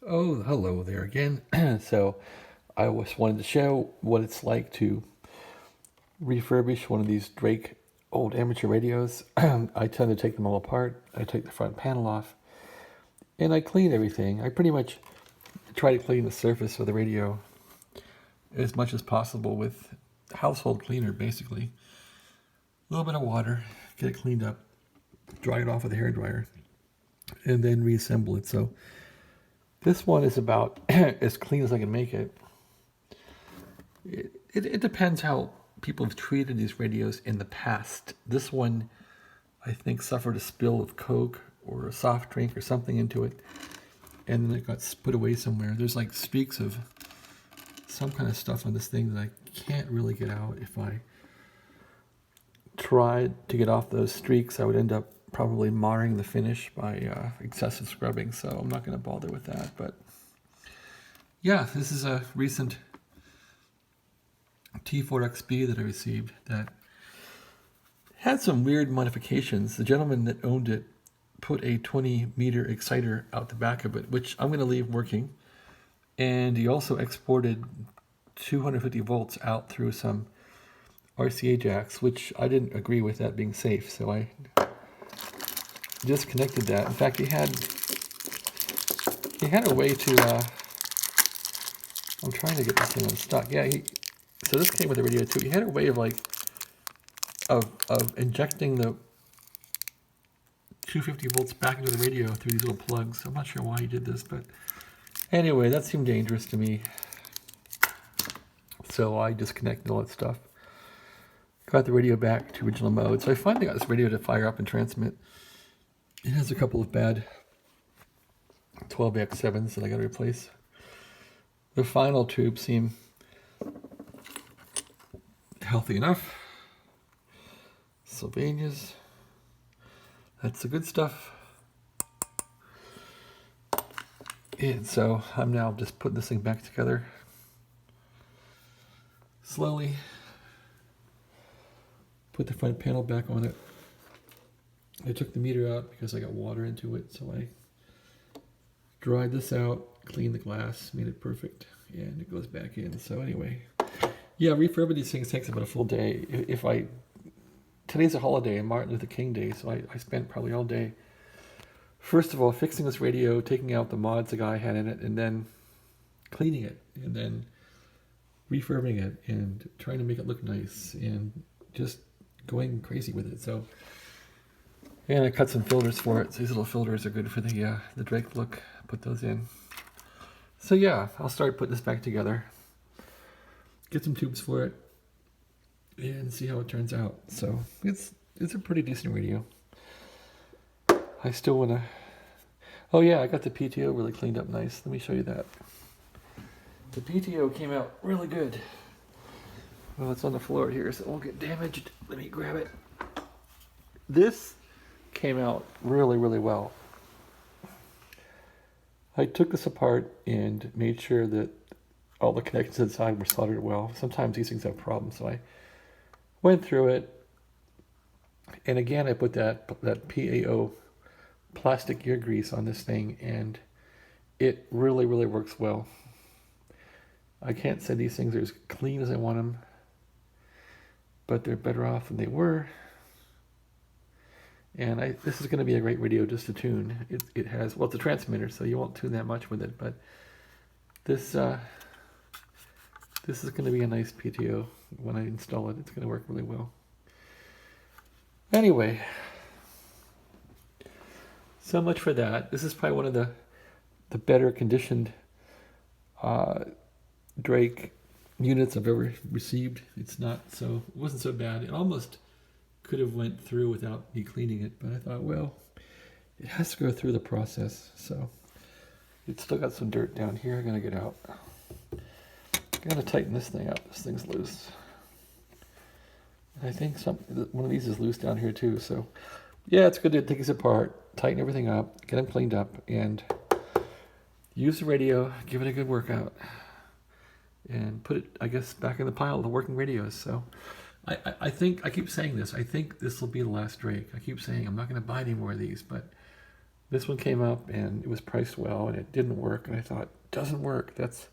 Oh, hello there again. So, I just wanted to show what it's like to refurbish one of these Drake old amateur radios. I tend to take them all apart. I take the front panel off and I clean everything. I pretty much try to clean the surface of the radio as much as possible with household cleaner, basically. A little bit of water, get it cleaned up, dry it off with a hairdryer, and then reassemble it. So, this one is about as clean as I can make it. It depends how people have treated these radios in the past. This one, I think, suffered a spill of Coke or a soft drink or something into it, and then it got put away somewhere. There's like streaks of some kind of stuff on this thing that I can't really get out. If I tried to get off those streaks, I would end up probably marring the finish by excessive scrubbing, so I'm not going to bother with that. But yeah, this is a recent T4XC that I received that had some weird modifications. The gentleman that owned it put a 20-meter exciter out the back of it, which I'm going to leave working. And he also exported 250 volts out through some RCA jacks, which I didn't agree with that being safe, so I disconnected that. In fact, he had a way to. I'm trying to get this thing unstuck. Yeah, so this came with the radio too. He had a way of of injecting the 250 volts back into the radio through these little plugs. I'm not sure why he did this, but anyway, that seemed dangerous to me. So I disconnected all that stuff. Got the radio back to original mode. So I finally got this radio to fire up and transmit. It has a couple of bad 12X7s that I got to replace. The final tubes seem healthy enough. Sylvania's. That's the good stuff. And so I'm now just putting this thing back together slowly. Put the front panel back on it. I took the meter out because I got water into it, so I dried this out, cleaned the glass, made it perfect, and it goes back in. So anyway, yeah, refurbing these things takes about a full day. Today's a holiday and Martin Luther King Day, so I spent probably all day, first of all, fixing this radio, taking out the mods the guy had in it, and then cleaning it, and then refurbing it, and trying to make it look nice, and just going crazy with it. So, and I cut some filters for it. So these little filters are good for the Drake look. Put those in. So yeah, I'll start putting this back together. Get some tubes for it, and see how it turns out. So it's a pretty decent radio. I still wanna. Oh yeah, I got the PTO really cleaned up nice. Let me show you that. The PTO came out really good. Well, it's on the floor here, so it won't get damaged. Let me grab it. This came out really, really well. I took this apart and made sure that all the connections inside were soldered well. Sometimes these things have problems, so I went through it. And again, I put that PAO plastic ear grease on this thing, and it really, really works well. I can't say these things are as clean as I want them, but they're better off than they were. And this is going to be a great radio just to tune. It has, well, it's a transmitter, so you won't tune that much with it, but this is going to be a nice PTO when I install it. It's going to work really well. Anyway, so much for that. This is probably one of the better conditioned Drake units I've ever received. It wasn't so bad. It almost could have went through without me cleaning it, but I thought, well, it has to go through the process. So it's still got some dirt down here. I'm gonna get out. I'm gonna tighten this thing up. This thing's loose. And I think one of these is loose down here too. So yeah, it's good to take this apart, tighten everything up, get them cleaned up, and use the radio, give it a good workout, and put it, I guess, back in the pile of the working radios. So I think, I keep saying this, I think this will be the last Drake. I keep saying I'm not going to buy any more of these, but This one came up and it was priced well and it didn't work. And I thought, doesn't work. That's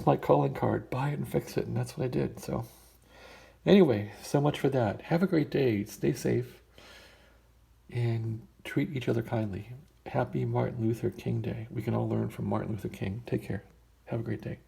my calling card. Buy it and fix it. And that's what I did. So anyway, so much for that. Have a great day. Stay safe and treat each other kindly. Happy Martin Luther King Day. We can all learn from Martin Luther King. Take care. Have a great day.